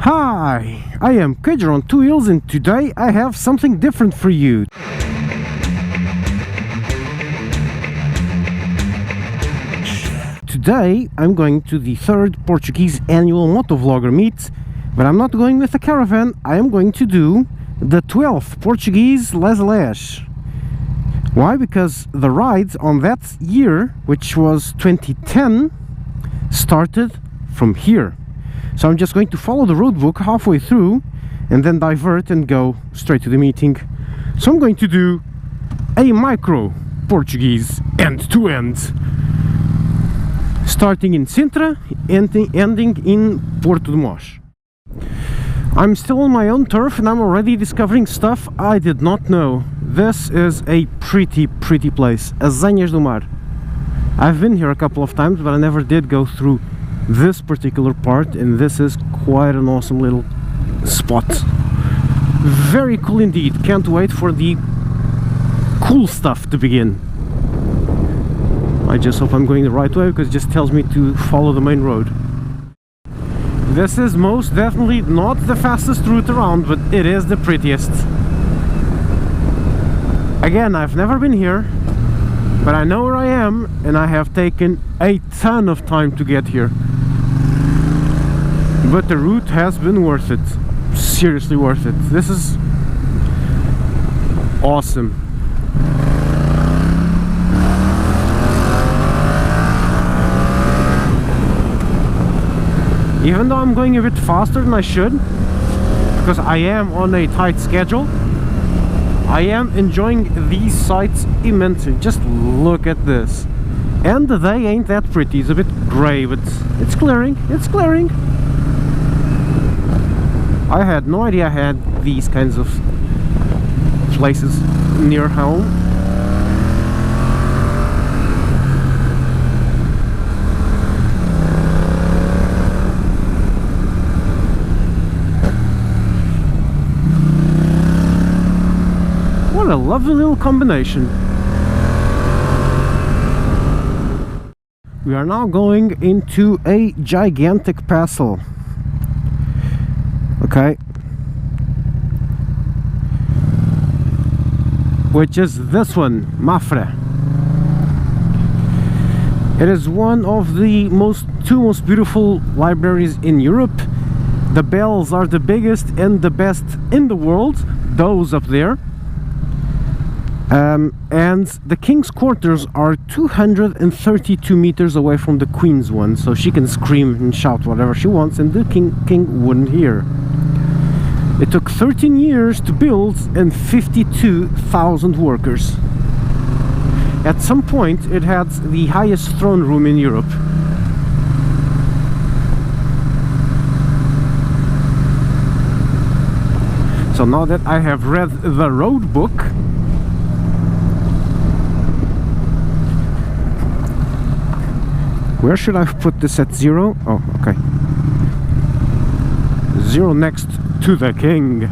Hi, I am Kedger on Two Wheels, and today I have something different for you. Today I'm going to the third Portuguese annual Motovlogger meet, but I'm not going with a caravan. I am going to do the 12th Portuguese Les-a-Les. Why? Because the ride on that year, which was 2010, started from here. So I'm just going to follow the road book halfway through and then divert and go straight to the meeting. So I'm going to do a micro Portuguese end-to-end, starting in Sintra, ending in Porto de Mós. I'm still on my own turf and I'm already discovering stuff I did not know. This is a pretty place, Azanhas do Mar. I've been here a couple of times, but I never did go through this particular part, and this is quite an awesome little spot. Very cool indeed. Can't wait for the cool stuff to begin. I just hope I'm going the right way, because it just tells me to follow the main road. This is most definitely not the fastest route around, but it is the prettiest. Again, I've never been here, but I know where I am, and I have taken a ton of time to get here. But the route has been worth it. Seriously worth it. This is awesome. Even though I'm going a bit faster than I should, because I am on a tight schedule, I am enjoying these sights immensely. Just look at this. And they ain't that pretty. It's a bit grey, but it's clearing. It's clearing. I had no idea I had these kinds of places near home. What a lovely little combination. We are now going into a gigantic parcel. Okay, which is this one, Mafra. It is one of the two most beautiful libraries in Europe. The bells are the biggest and the best in the world, those up there. And the king's quarters are 232 meters away from the queen's one, so she can scream and shout whatever she wants and the king wouldn't hear. It took 13 years to build and 52,000 workers. At some point it had the highest throne room in Europe. So now that I have read the road book, where should I put this at 0? Oh, okay. 0 next to the king.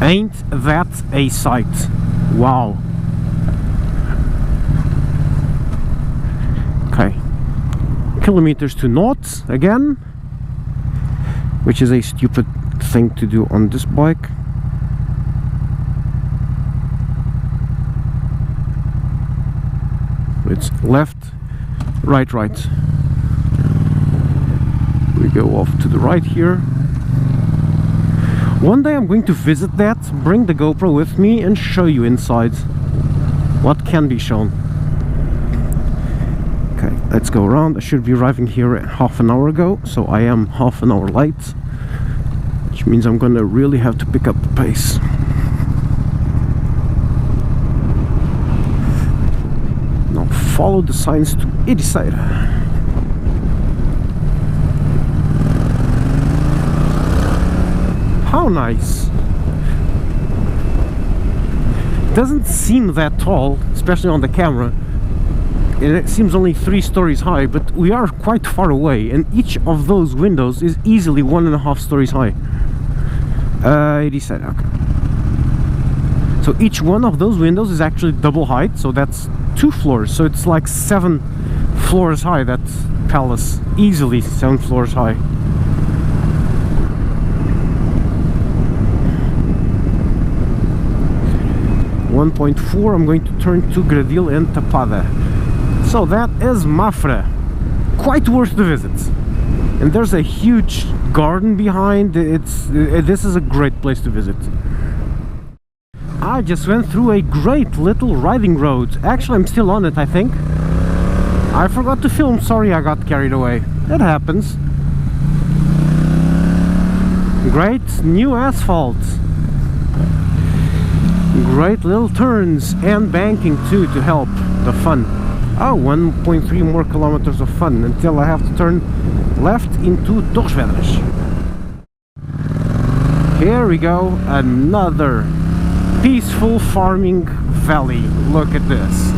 Ain't that a sight? Wow. Okay. Kilometers to naught again, which is a stupid thing to do on this bike. It's left, right. We go off to the right here. One day I'm going to visit that, bring the GoPro with me and show you inside what can be shown. Okay, let's go around. I should be arriving here half an hour ago, so I am half an hour late, which means I'm gonna really have to pick up the pace. Now follow the signs to Ericeira. How nice. Doesn't seem that tall, especially on the camera. It seems only 3 stories high, but we are quite far away, and each of those windows is easily 1.5 stories high. Ericeira, okay. So each one of those windows is actually double height, so that's 2 floors, so it's like 7 floors high, that palace. Easily 7 floors high. .4, I'm going to turn to Gradil and Tapada. So that is Mafra. Quite worth the visit. And there's a huge garden behind. This is a great place to visit. I just went through a great little riding road. Actually, I'm still on it, I think. I forgot to film, sorry, I got carried away. It happens. Great new asphalt. Great little turns and banking too to help the fun. Oh, 1.3 more kilometers of fun until I have to turn left into Torres. Here we go, another peaceful farming valley. Look at this.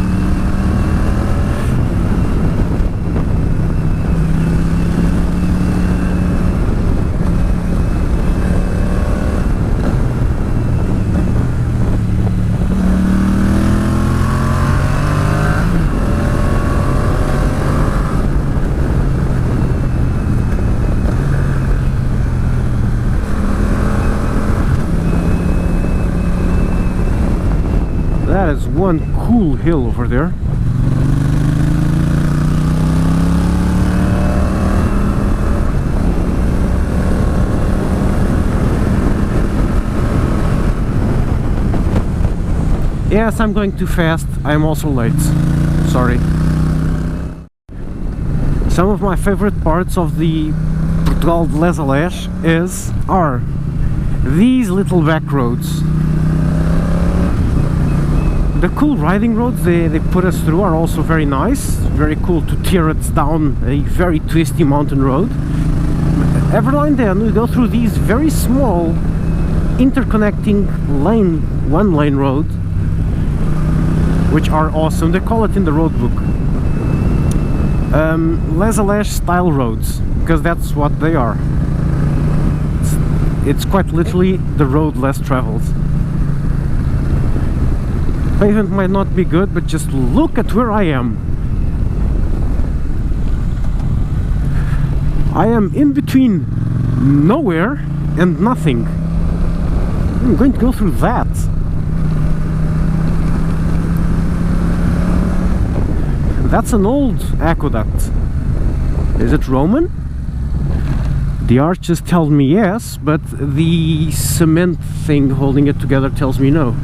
That is one cool hill over there. Yes, I'm going too fast. I'm also late. Sorry. Some of my favorite parts of the Portuguese Les-a-Les are these little back roads. The cool riding roads they put us through are also very nice. Very cool to tear it down a very twisty mountain road. Every now and then we go through these very small interconnecting one-lane road, which are awesome. They call it in the road book Les-a-Les style roads, because that's what they are. It's quite literally the road less traveled. Pavement might not be good, but just look at where I am. I am in between nowhere and nothing. I'm going to go through that. That's an old aqueduct. Is it Roman? The arches tell me yes, but the cement thing holding it together tells me no.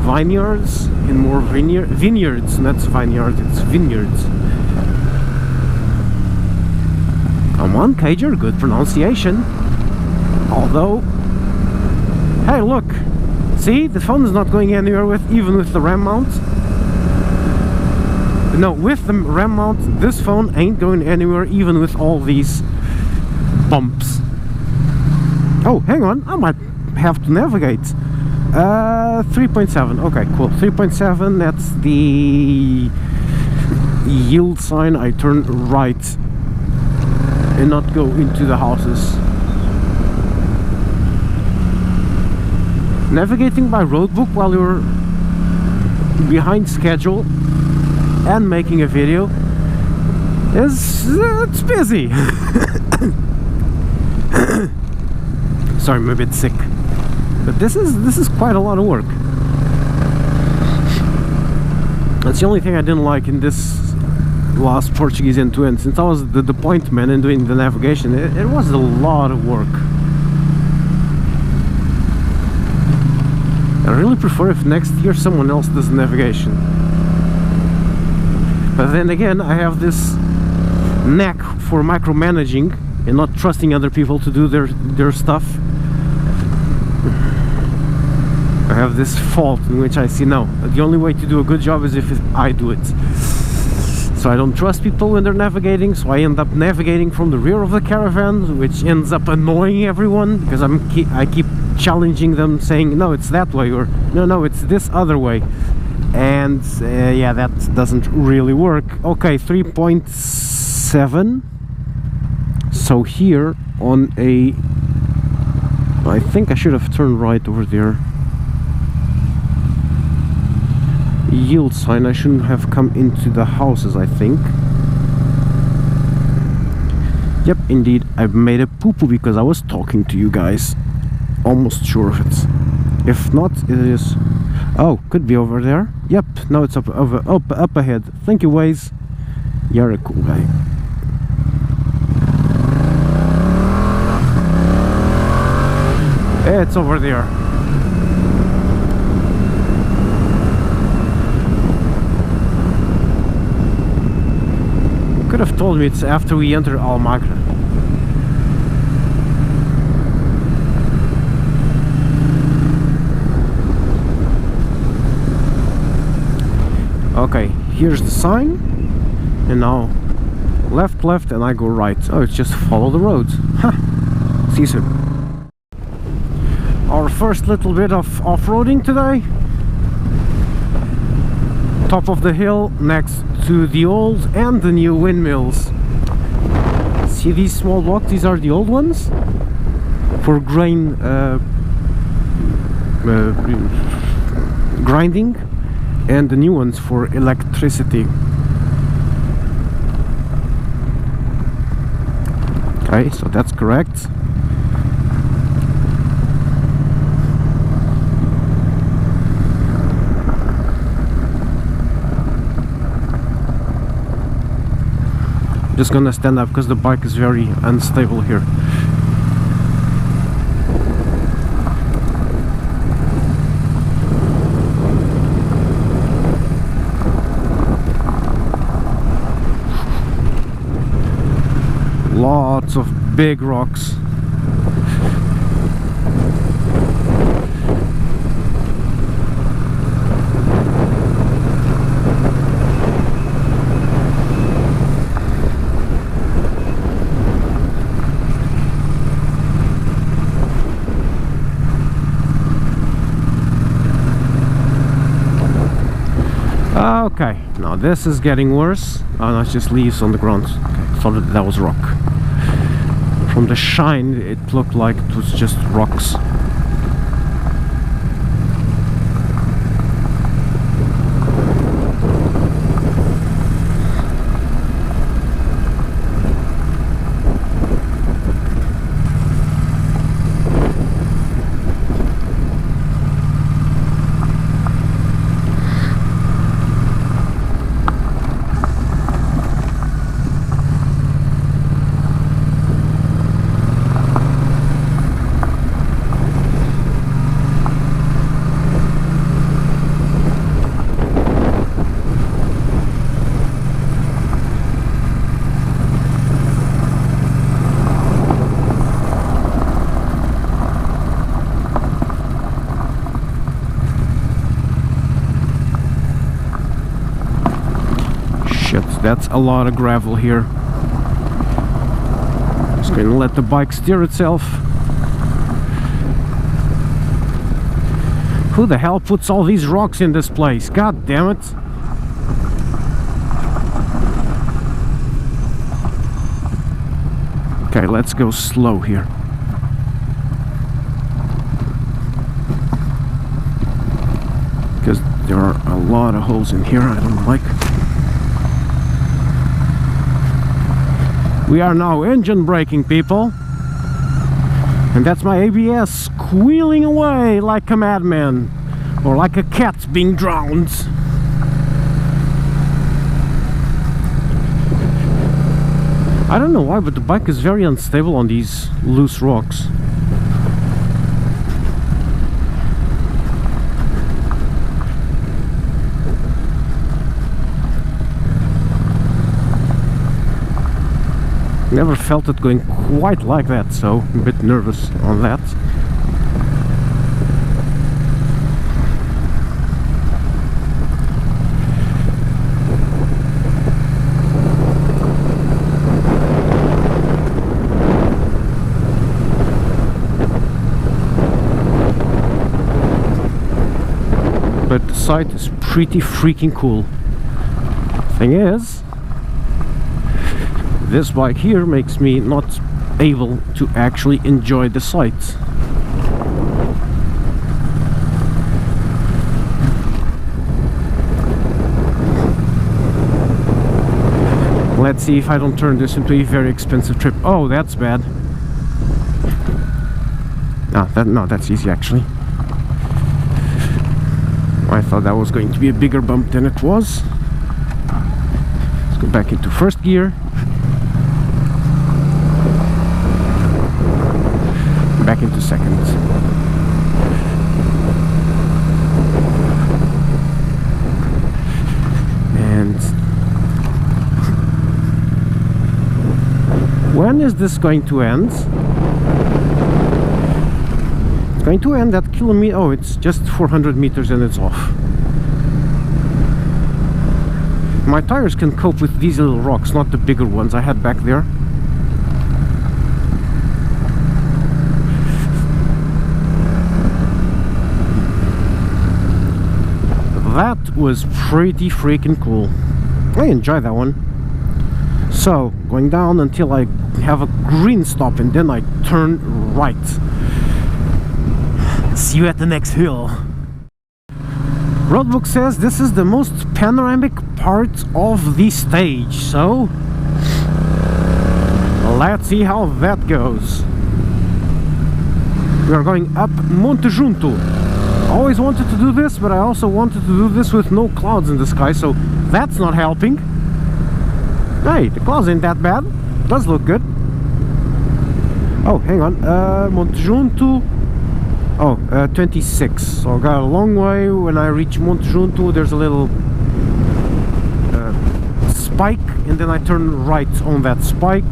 Vineyards and more vineyards, not vineyards, it's vineyards. Come on, Cager, good pronunciation. Although, hey, look, see, the phone is not going anywhere even with the RAM mount. No, with the RAM mount, this phone ain't going anywhere even with all these bumps. Oh, hang on, I might have to navigate. 3.7, okay, cool. 3.7, that's the yield sign. I turn right and not go into the houses. Navigating by roadbook while you're behind schedule and making a video it's busy. Sorry, I'm a bit sick. But this is quite a lot of work. That's the only thing I didn't like in this last Portuguese end-to-end. Since I was the point man and doing the navigation, it was a lot of work. I really prefer if next year someone else does the navigation. But then again, I have this knack for micromanaging and not trusting other people to do their stuff. I have this fault in which I see no, the only way to do a good job is if I do it. So I don't trust people when they're navigating, so I end up navigating from the rear of the caravan, which ends up annoying everyone because I keep challenging them, saying no, it's that way, or no, it's this other way. And yeah, that doesn't really work. Okay, 3.7. So here on a I think I should have turned right over there. Yield sign. I shouldn't have come into the houses, I think. Yep, indeed, I've made a poo-poo because I was talking to you guys. Almost sure of it. If not, it is... Oh, could be over there. Yep, now it's up ahead. Thank you, Waze. You're a cool guy. It's over there. Could have told me it's after we enter Almagra. Okay, here's the sign, and now left, and I go right. Oh, it's just follow the road. Huh. See you soon. Our first little bit of off-roading today. Top of the hill next to the old and the new windmills. See these small blocks? These are the old ones for grain grinding, and the new ones for electricity. Okay, so that's correct. Just gonna stand up because the bike is very unstable here. Lots of big rocks. Okay, now this is getting worse. Oh, no, it's just leaves on the ground. Okay, I thought that was rock. From the shine, it looked like it was just rocks. That's a lot of gravel here. Just gonna let the bike steer itself. Who the hell puts all these rocks in this place? God damn it. Okay, let's go slow here. Because there are a lot of holes in here I don't like. We are now engine braking, people. And that's my ABS squealing away like a madman. Or like a cat being drowned. I don't know why, but the bike is very unstable on these loose rocks. Never felt it going quite like that, so I'm a bit nervous on that. But the site is pretty freaking cool. Thing is, this bike here makes me not able to actually enjoy the sights. Let's see if I don't turn this into a very expensive trip. Oh, that's bad. No, that's easy actually. I thought that was going to be a bigger bump than it was. Let's go back into first gear. Back into second. And when is this going to end? It's going to end at kilometer. Oh, it's just 400 meters and it's off. My tires can cope with these little rocks, not the bigger ones I had back there. That was pretty freaking cool. I enjoyed that one. So, going down until I have a green stop and then I turn right. See you at the next hill. Roadbook says this is the most panoramic part of the stage, so let's see how that goes. We are going up Montejunto. I always wanted to do this, but I also wanted to do this with no clouds in the sky, so that's not helping. Hey, the clouds ain't that bad. Does look good. Oh, hang on. Montejunto. Oh, 26. So I got a long way. When I reach Montejunto, there's a little spike, and then I turn right on that spike.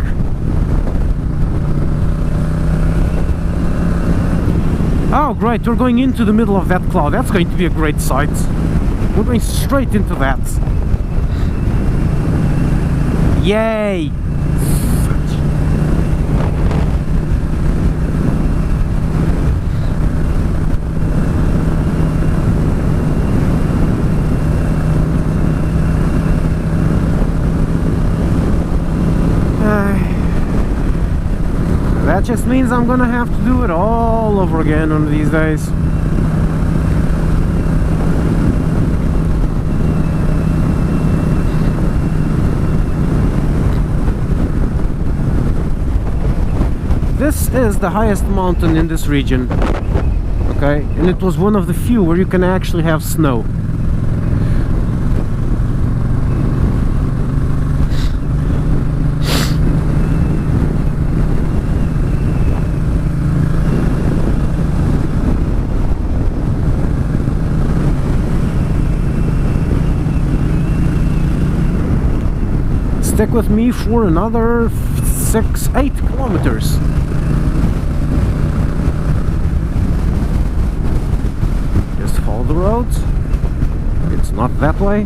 Oh, great, we're going into the middle of that cloud. That's going to be a great sight. We're going straight into that. Yay! That just means I'm gonna have to do it all over again one of these days. This is the highest mountain in this region, okay? And it was one of the few where you can actually have snow. Stick with me for another 6-8 kilometers. Just follow the roads. It's not that way.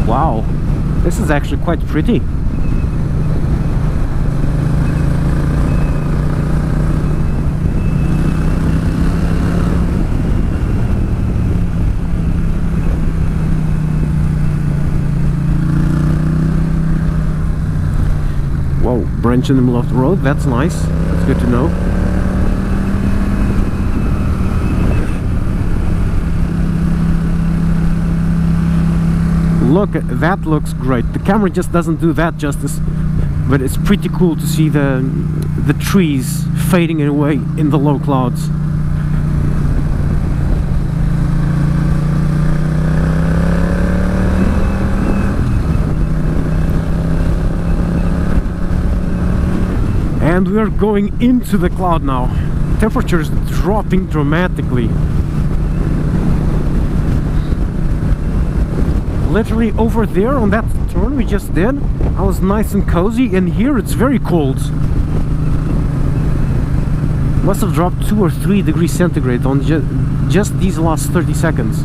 Wow, this is actually quite pretty. Whoa, branch in the middle of the road, that's nice. That's good to know. Look, that looks great. The camera just doesn't do that justice, but it's pretty cool to see the trees fading away in the low clouds. And we are going into the cloud now. Temperature is dropping dramatically. Literally over there on that turn we just did, I was nice and cozy, and here it's very cold. Must have dropped 2 or 3 degrees centigrade on just these last 30 seconds.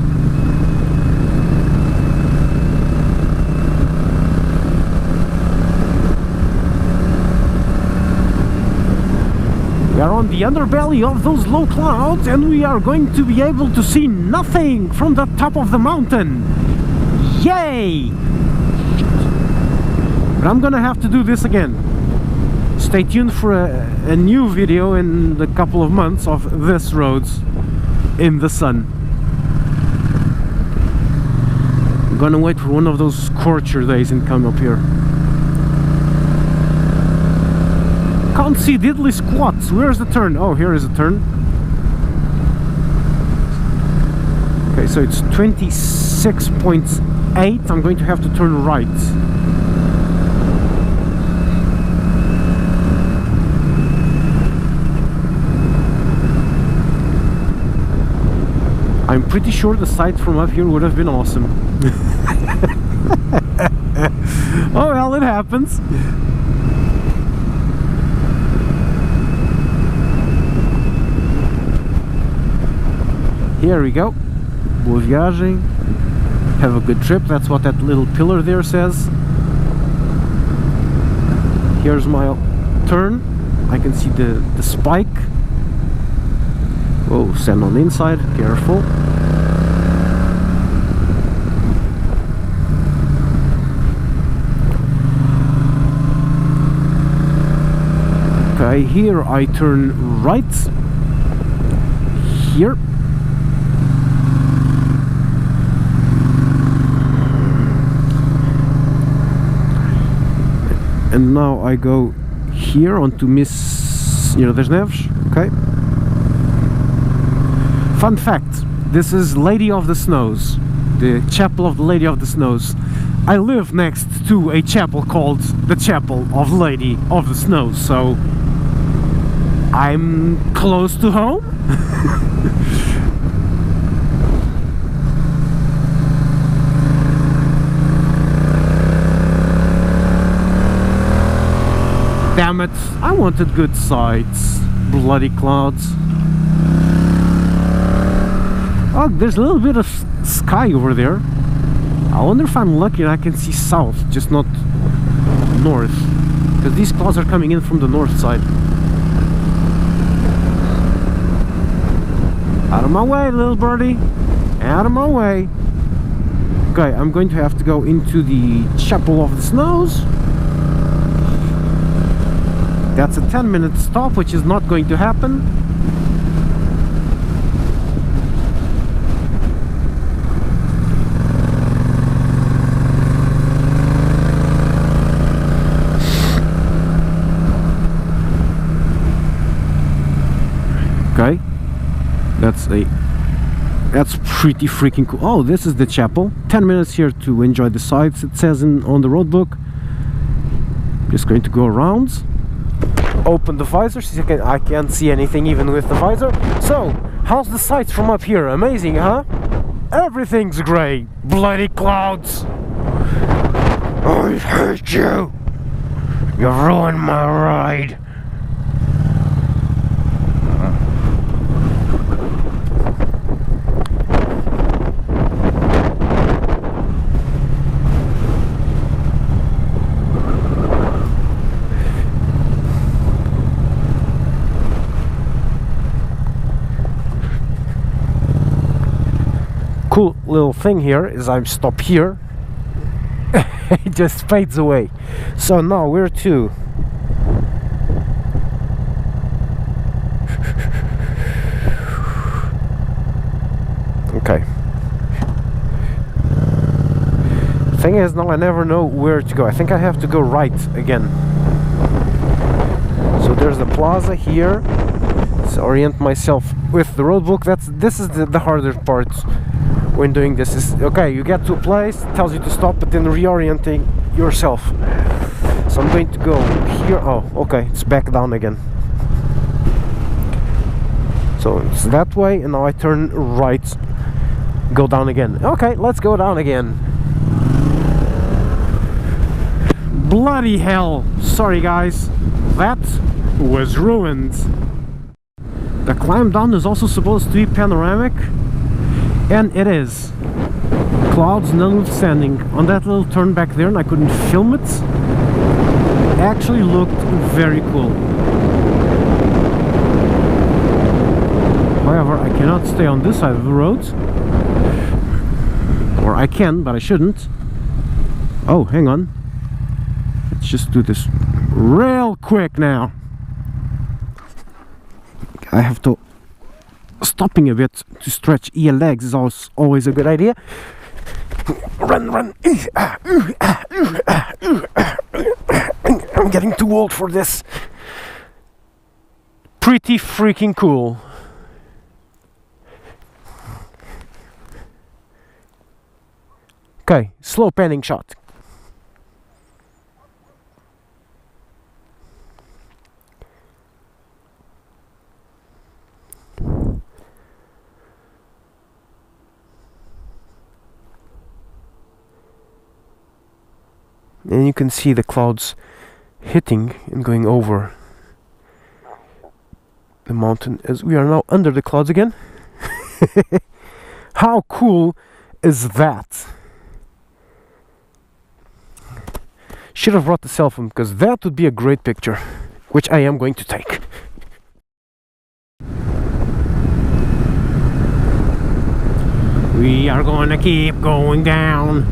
We are on the underbelly of those low clouds, and we are going to be able to see nothing from the top of the mountain. Yay! But I'm gonna have to do this again. Stay tuned for a new video in a couple of months of this roads in the sun. I'm gonna wait for one of those scorcher days and come up here. Can't see diddly squats. Where's the turn? Oh, here is a turn. Okay, so it's 26.8. I'm going to have to turn right. I'm pretty sure the sight from up here would have been awesome. Oh well, it happens. Here we go. Boa viagem. Have a good trip. That's what that little pillar there says. Here's my turn. I can see the spike. Oh, sand on the inside. Careful. Okay, here I turn right. Here. And now I go here onto Miss das Neves. Okay. Fun fact, this is Lady of the Snows, the Chapel of the Lady of the Snows. I live next to a chapel called the Chapel of Lady of the Snows, so I'm close to home. Damn it, I wanted good sights. Bloody clouds. Oh, there's a little bit of sky over there. I wonder if I'm lucky and I can see south, just not north. Because these clouds are coming in from the north side. Out of my way, little birdie. Out of my way. Okay, I'm going to have to go into the Chapel of the Snows. That's a 10-minute stop, which is not going to happen. Okay, that's pretty freaking cool. Oh, this is the chapel. 10 minutes here to enjoy the sights, it says on the road book. Just going to go around. Open the visor, so I can't see anything even with the visor. So, how's the sights from up here? Amazing, huh? Everything's grey. Bloody clouds. I hate you. You ruined my ride. Cool little thing here is I'm stopped here. It just fades away. So now where to? Okay. Thing is, now I never know where to go. I think I have to go right again. So there's the plaza here. So orient myself with the road book. This is the harder part. When doing this is okay, you get to a place, it tells you to stop, but then reorienting yourself. So I'm going to go here. Oh, okay, it's back down again. So it's that way, and now I turn right, go down again. Okay, let's go down again. Bloody hell! Sorry guys, that was ruined. The climb down is also supposed to be panoramic. And it is. Clouds notwithstanding. On that little turn back there, and I couldn't film it. Actually looked very cool. However, I cannot stay on this side of the road. Or I can, but I shouldn't. Oh, hang on. Let's just do this real quick now. I have to... Stopping a bit to stretch your legs is always a good idea. Run, run. I'm getting too old for this. Pretty freaking cool. Okay, slow panning shot. And you can see the clouds hitting and going over the mountain as we are now under the clouds again. How cool is that? Should have brought the cell phone because that would be a great picture, which I am going to take. We are gonna keep going down.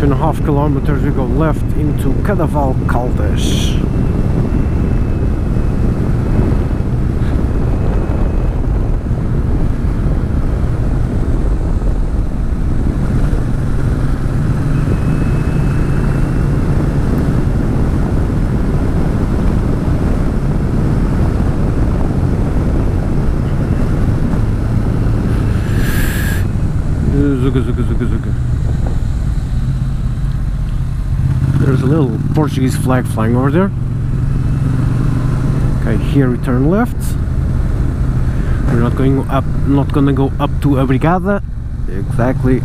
2.5 kilometers we go left into Cadaval Caldas. There's a little Portuguese flag flying over there. Okay, here we turn left. We're not going up, not gonna go up to Obrigada. Exactly.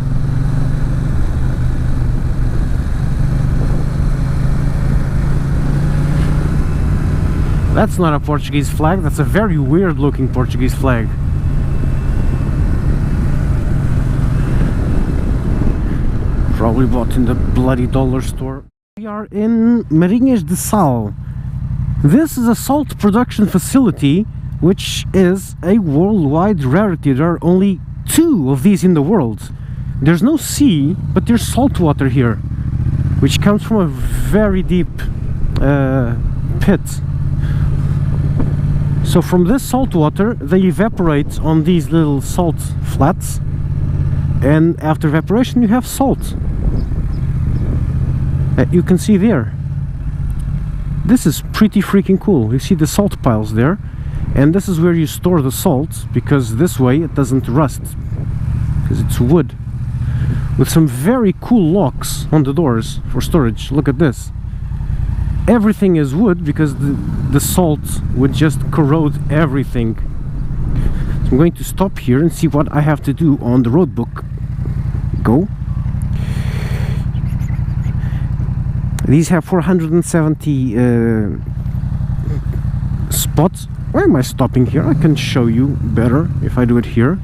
That's not a Portuguese flag, that's a very weird looking Portuguese flag. Probably bought in the bloody dollar store. We are in Marinhas de Sal. This is a salt production facility, which is a worldwide rarity. There are only 2 of these in the world. There's no sea, but there's salt water here, which comes from a very deep pit. So from this salt water, they evaporate on these little salt flats, and after evaporation you have salt. You can see there. This is pretty freaking cool. You see the salt piles there, and this is where you store the salt, because this way it doesn't rust, because it's wood, with some very cool locks on the doors for storage. Look at this. Everything is wood because the salt would just corrode everything. So I'm going to stop here and see what I have to do on the road book. Go. These have 470 spots. Why am I stopping here? I can show you better if I do it here.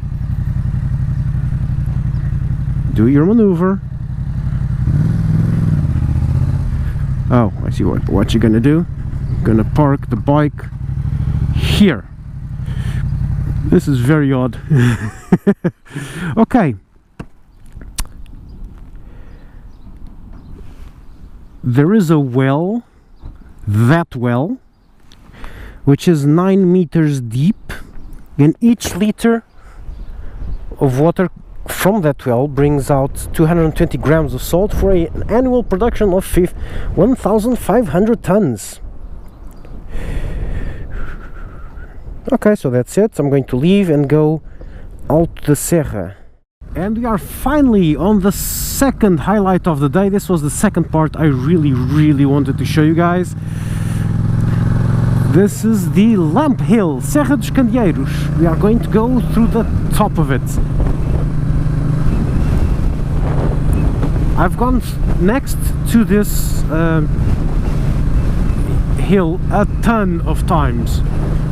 Do your maneuver. Oh, I see what you're gonna do. You're gonna park the bike here. This is very odd. Okay. There is a well, that well, which is 9 meters deep, and each liter of water from that well brings out 220 grams of salt for an annual production of 1,500 tons. Okay, so that's it. I'm going to leave and go out the Serra. And we are finally on the second highlight of the day. This was the second part I really wanted to show you guys. This is the Lamp Hill, Serra dos Candeeiros. We are going to go through the top of it. I've gone next to this hill a ton of times.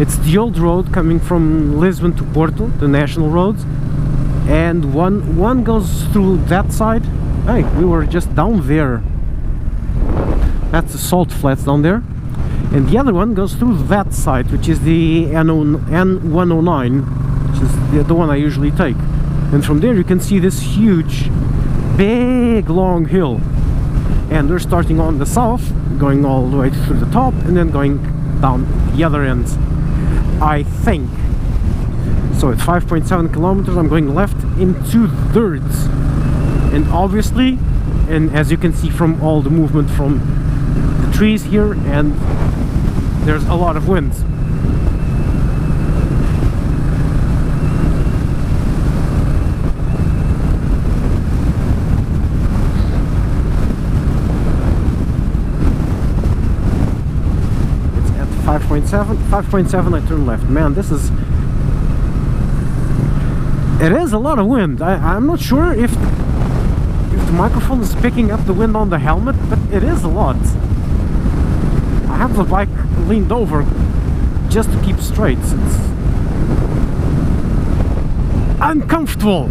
It's the old road coming from Lisbon to Porto, the national roads. And one goes through that side. Hey, we were just down there. That's the salt flats down there. And the other one goes through that side, which is the N109, which is the one I usually take. And from there you can see this huge, big, long hill. And we're starting on the south, going all the way through the top, and then going down the other end. I think. So at 5.7 kilometers I'm going left in 2/3, and obviously, and as you can see from all the movement from the trees here, and there's a lot of wind. It's at 5.7 I turn left. Man, this is... It is a lot of wind. I'm not sure if the microphone is picking up the wind on the helmet, but it is a lot. I have the bike leaned over just to keep straight. It's uncomfortable.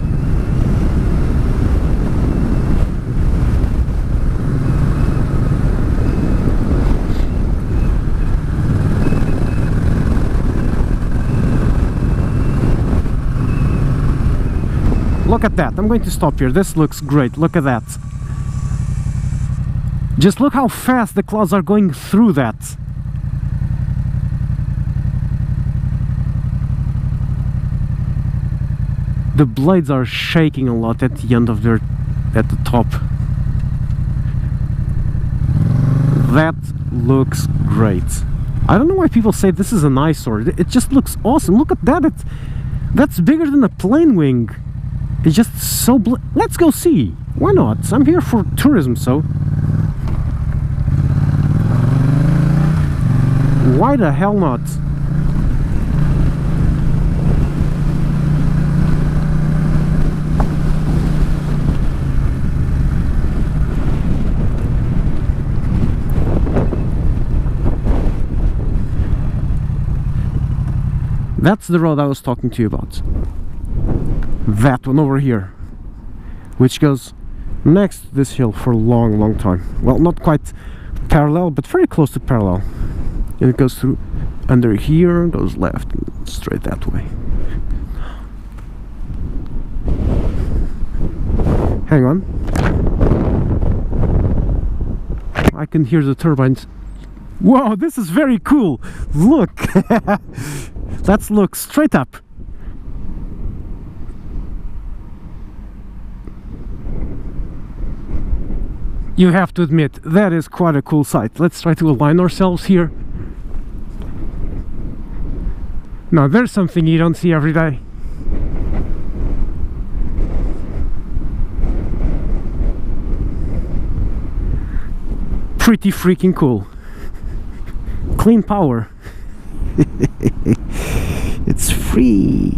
Look at that. I'm going to stop here. This looks great. Look at that. Just look how fast the clouds are going through that. The blades are shaking a lot at the end of their... at the top. That looks great. I don't know why people say this is an eyesore. It just looks awesome. Look at that. That's bigger than a plane wing. It's just so... Let's go see. Why not? I'm here for tourism, so... Why the hell not? That's the road I was talking to you about. That one over here, which goes next to this hill for a long time. Well, not quite parallel, but very close to parallel. And it goes through under here, goes left, and straight that way. Hang on. I can hear the turbines. Wow, this is very cool. Look. Let's look straight up. You have to admit, that is quite a cool sight. Let's try to align ourselves here. Now, there's something you don't see every day. Pretty freaking cool. Clean power. It's free.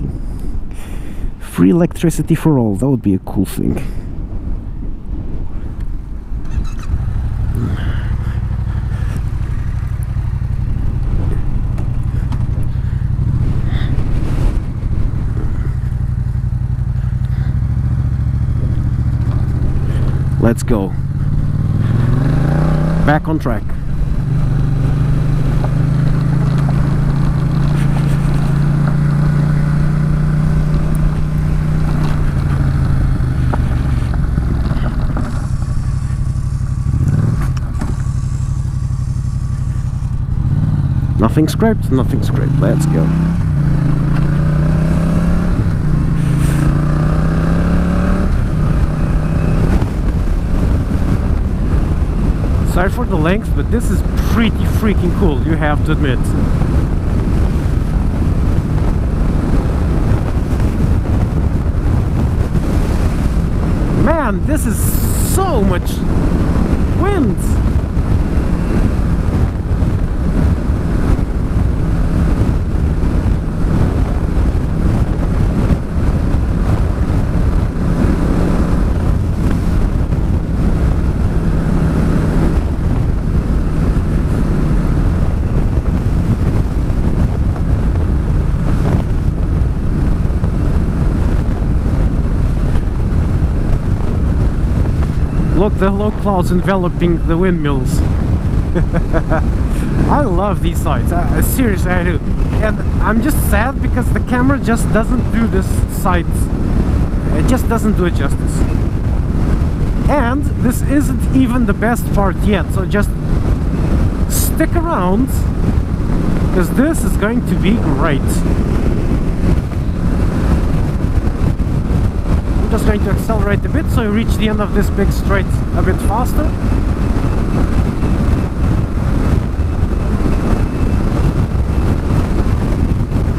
Free electricity for all. That would be a cool thing. Let's go. Back on track. Nothing scraped, nothing scraped. Let's go. Sorry for the length, but this is pretty freaking cool, you have to admit. Man, this is so much wind! Look, the low clouds enveloping the windmills. I love these sights. Seriously, I do. And I'm just sad because the camera just doesn't do this sight. It just doesn't do it justice. And this isn't even the best part yet. So just stick around because this is going to be great. I'm just going to accelerate a bit so you reach the end of this big straight a bit faster.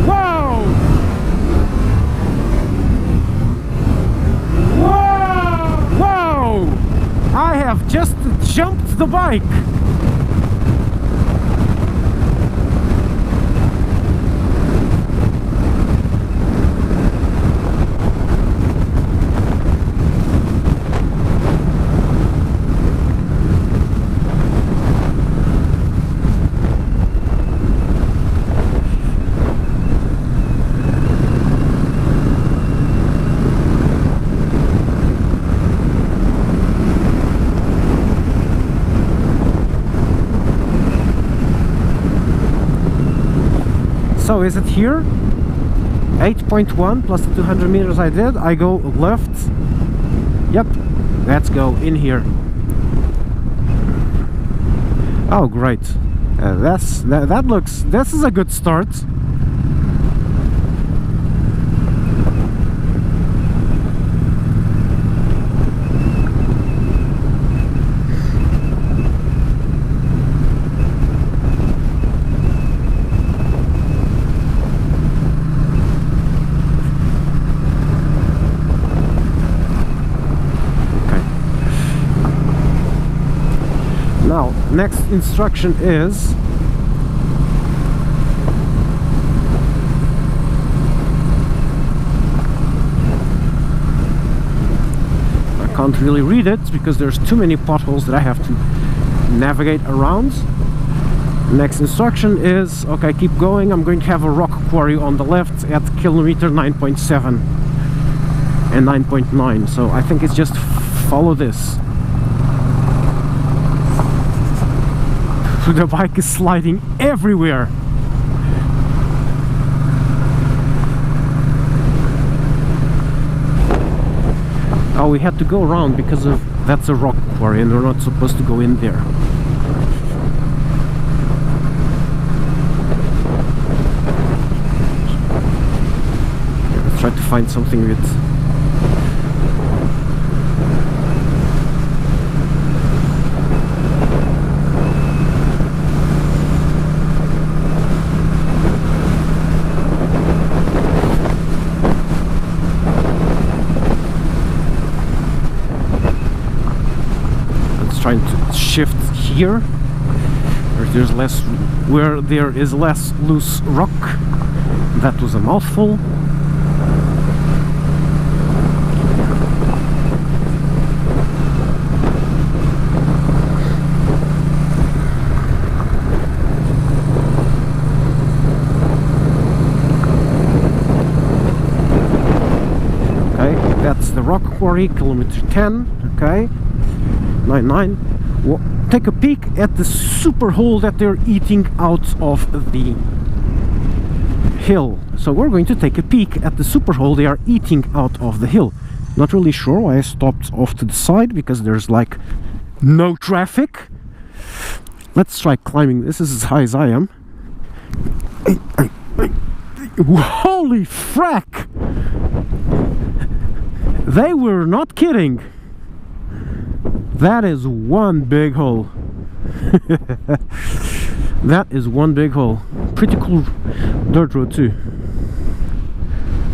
Whoa! Whoa! Whoa! I have just jumped the bike. So is it here? 8.1 plus the 200 meters I did. I go left. Yep, let's go in here. Oh great, that looks, this is a good start. Now, next instruction is I can't really read it because there's too many potholes that I have to navigate around. Next instruction is, okay, keep going. I'm going to have a rock quarry on the left at kilometer 9.7 and 9.9, so I think it's just follow this. The bike is sliding everywhere. Oh, we had to go around because of that's a rock quarry and we're not supposed to go in there. Let's try to find something with trying to shift here where there is less loose rock. That was a mouthful. Okay, that's the rock quarry, kilometer 10. Okay, 9.9. Take a peek at the super hole that they're eating out of the hill. So we're going to take a peek at the super hole they are eating out of the hill. Not really sure why I stopped off to the side, because there's like no traffic. Let's try climbing. This is as high as I am. Holy frack! They were not kidding. That is one big hole. That is one big hole. Pretty cool dirt road too.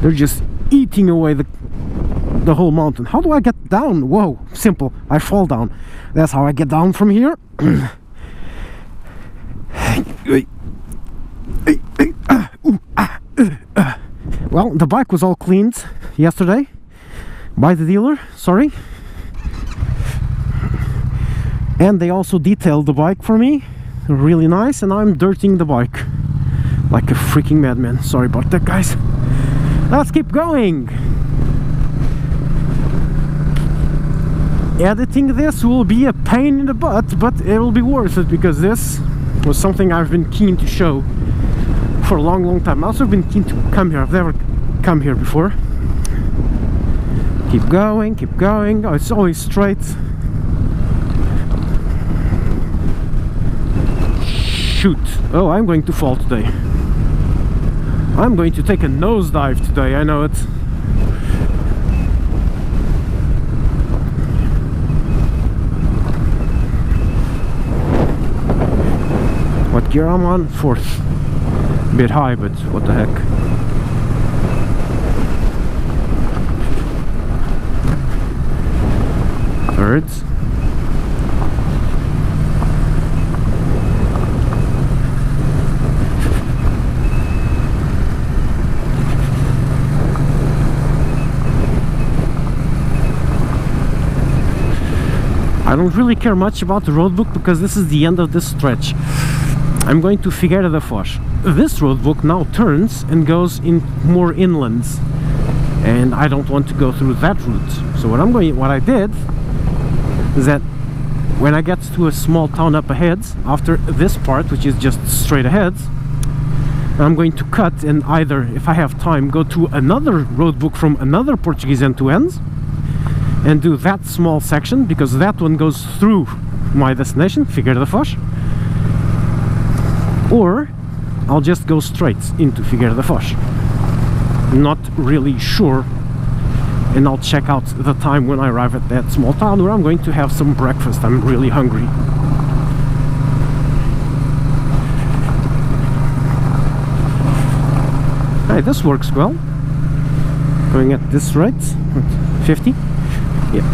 They're just eating away the whole mountain. How do I get down? Whoa, simple. I fall down. That's how I get down from here. Well, the bike was all cleaned yesterday by the dealer, sorry. And they also detailed the bike for me, really nice, and I'm dirting the bike like a freaking madman. Sorry about that, guys. Let's keep going. Editing this will be a pain in the butt, but it will be worth it, because this was something I've been keen to show for a long time. I've also been keen to come here. I've never come here before. Keep going, keep going. Oh, it's always straight. shoot. Oh, I'm going to fall today. I'm going to take a nosedive today, I know it. What gear I'm on? 4th. A bit high, but what the heck. Birds. I don't really care much about the roadbook because this is the end of this stretch. I'm going to Figueira da Foz. This roadbook now turns and goes in more inlands, and I don't want to go through that route. So what I did is that when I get to a small town up ahead, after this part, which is just straight ahead, I'm going to cut and either, if I have time, go to another roadbook from another Portuguese end-to-ends and do that small section, because that one goes through my destination, Figueira da Foz, or I'll just go straight into Figueira da Foz. Not really sure, and I'll check out the time when I arrive at that small town where I'm going to have some breakfast. I'm really hungry. Hey, this works well. Going at this rate, 50. Yeah.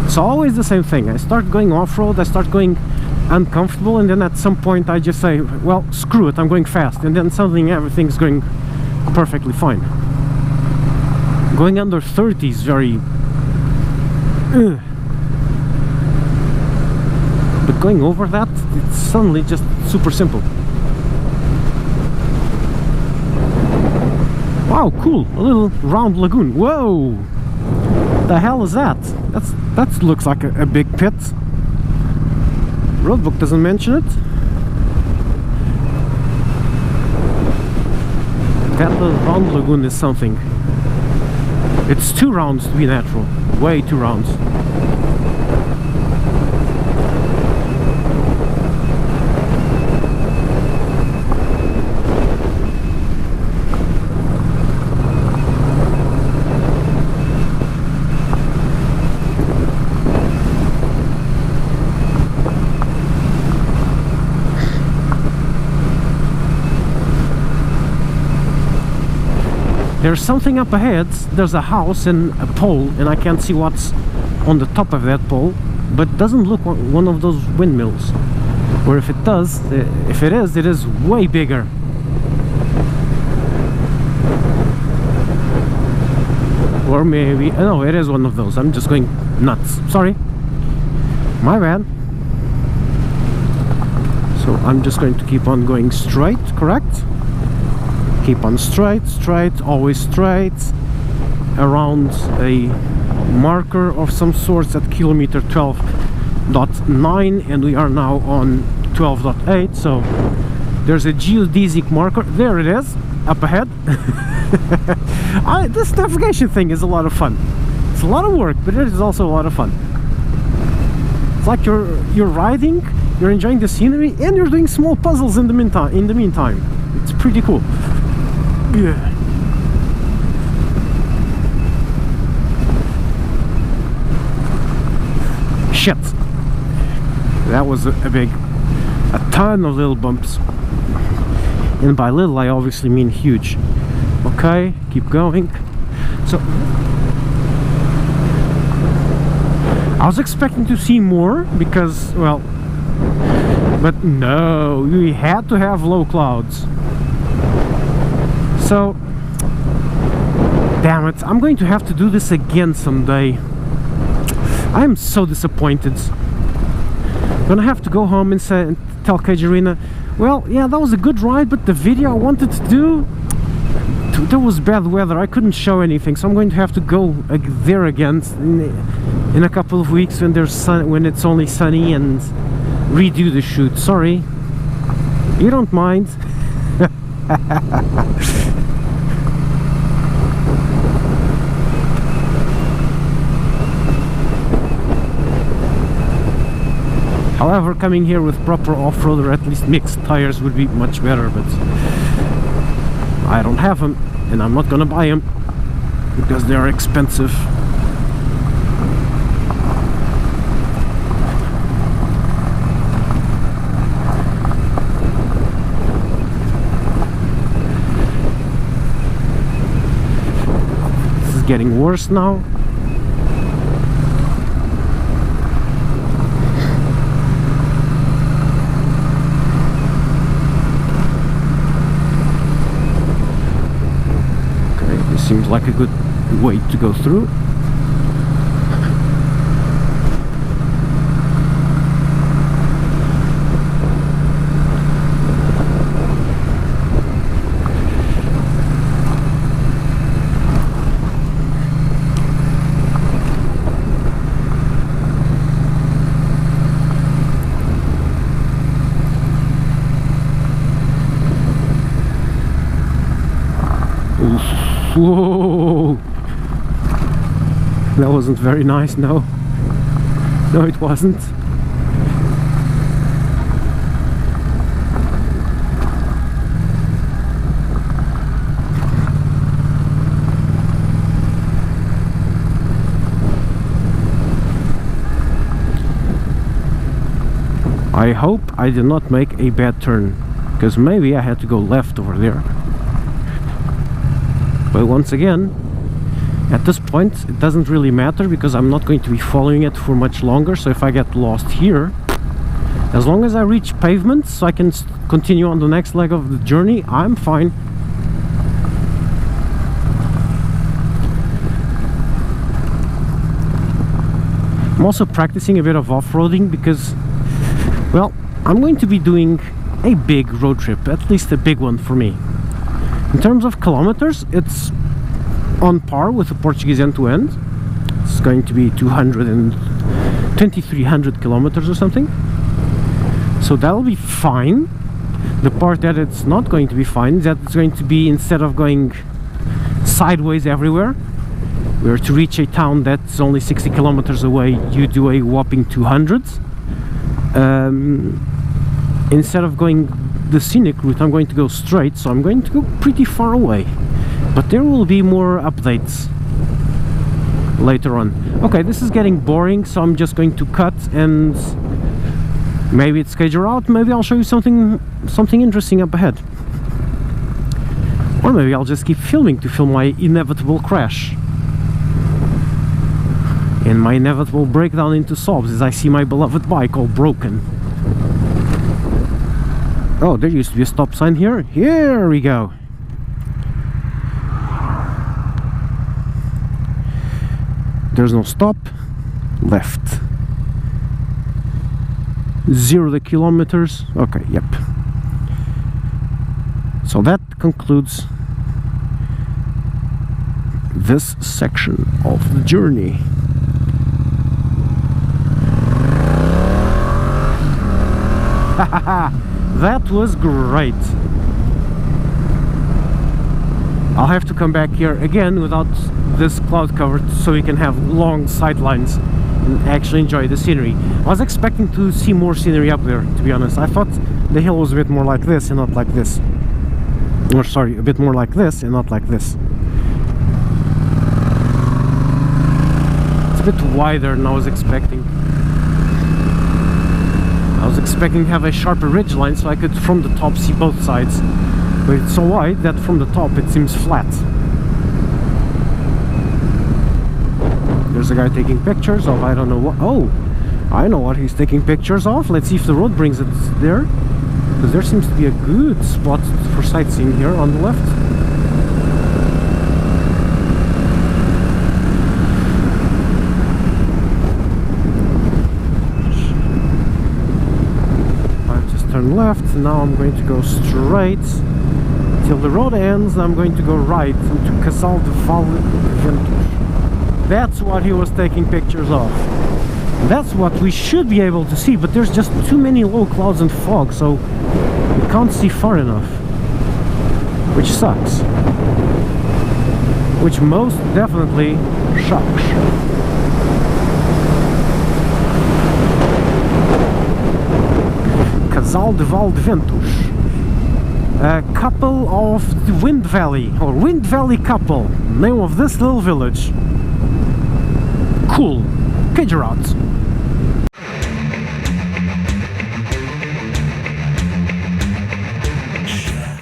It's always the same thing. I start going off-road, I start going uncomfortable, and then at some point I just say, well, screw it, I'm going fast, and then suddenly everything's going perfectly fine. Going under 30 is very but going over that, it's suddenly just super simple. Wow, cool, a little round lagoon. Whoa, the hell is that? That looks like a big pit. Roadbook doesn't mention it. That little round lagoon is something. It's 2 rounds to be natural. Way 2 rounds. There's something up ahead. There's a house and a pole, and I can't see what's on the top of that pole, but it doesn't look like one of those windmills. Or if it does, if it is way bigger. Or maybe, no, it is one of those. I'm just going nuts. Sorry, my bad. So I'm just going to keep on going straight, correct? Keep on straight, always straight, around a marker of some sorts at kilometer 12.9, and we are now on 12.8, so there's a geodesic marker. There it is, up ahead. This navigation thing is a lot of fun. It's a lot of work, but it is also a lot of fun. It's like you're riding, you're enjoying the scenery, and you're doing small puzzles in the meantime. It's pretty cool. Yeah. Shit. That was a ton of little bumps. And by little I obviously mean huge. Okay, keep going. So I was expecting to see more because, well, but no, we had to have low clouds. So, damn it, I'm going to have to do this again someday. I am so disappointed. I'm gonna have to go home and tell Kajarina, well, yeah, that was a good ride, but the video I wanted to do, there was bad weather, I couldn't show anything, so I'm going to have to go there again in a couple of weeks when when it's only sunny, and redo the shoot. Sorry, you don't mind. However, coming here with proper off-road or at least mixed tires would be much better, but I don't have them and I'm not gonna buy them because they are expensive. This is getting worse now. Seems like a good way to go through. Whoa! That wasn't very nice, no. No, it wasn't. I hope I did not make a bad turn, because maybe I had to go left over there. But once again, at this point it doesn't really matter because I'm not going to be following it for much longer. So if I get lost here, as long as I reach pavement so I can continue on the next leg of the journey, I'm fine. I'm also practicing a bit of off-roading because, well, I'm going to be doing a big road trip, at least a big one for me. In terms of kilometers, it's on par with the Portuguese end-to-end. It's going to be 2,300 kilometers or something. So that'll be fine. The part that it's not going to be fine is that it's going to be, instead of going sideways everywhere, where to reach a town that's only 60 kilometers away, you do a whopping 200. Instead of going the scenic route, I'm going to go straight, so I'm going to go pretty far away, but there will be more updates later on. Okay, this is getting boring, so I'm just going to cut and maybe it's schedule out. Maybe I'll show you something interesting up ahead, or maybe I'll just keep filming to film my inevitable crash and my inevitable breakdown into sobs as I see my beloved bike all broken. Oh, there used to be a stop sign here. Here we go. There's no stop. Left. 0 kilometers. Okay, yep. So that concludes this section of the journey. That was great. I'll have to come back here again without this cloud cover so we can have long sightlines and actually enjoy the scenery. I was expecting to see more scenery up there, to be honest. I thought the hill was a bit more like this and not like this. Or sorry, a bit more like this and not like this. It's a bit wider than I was expecting. I was expecting to have a sharper ridge line so I could from the top see both sides, but it's so wide that from the top it seems flat. There's a guy taking pictures of I don't know what. Oh, I know what he's taking pictures of. Let's see if the road brings it there, because there seems to be a good spot for sightseeing here on the left. Turn left, now I'm going to go straight till the road ends. I'm going to go right into Casal de Montejunto. That's what he was taking pictures of. That's what we should be able to see, but there's just too many low clouds and fog, so we can't see far enough, which sucks, which most definitely sucks. Casal de Valdeventos, a couple of the Wind Valley, or Wind Valley couple, name of this little village. Cool. Get your out.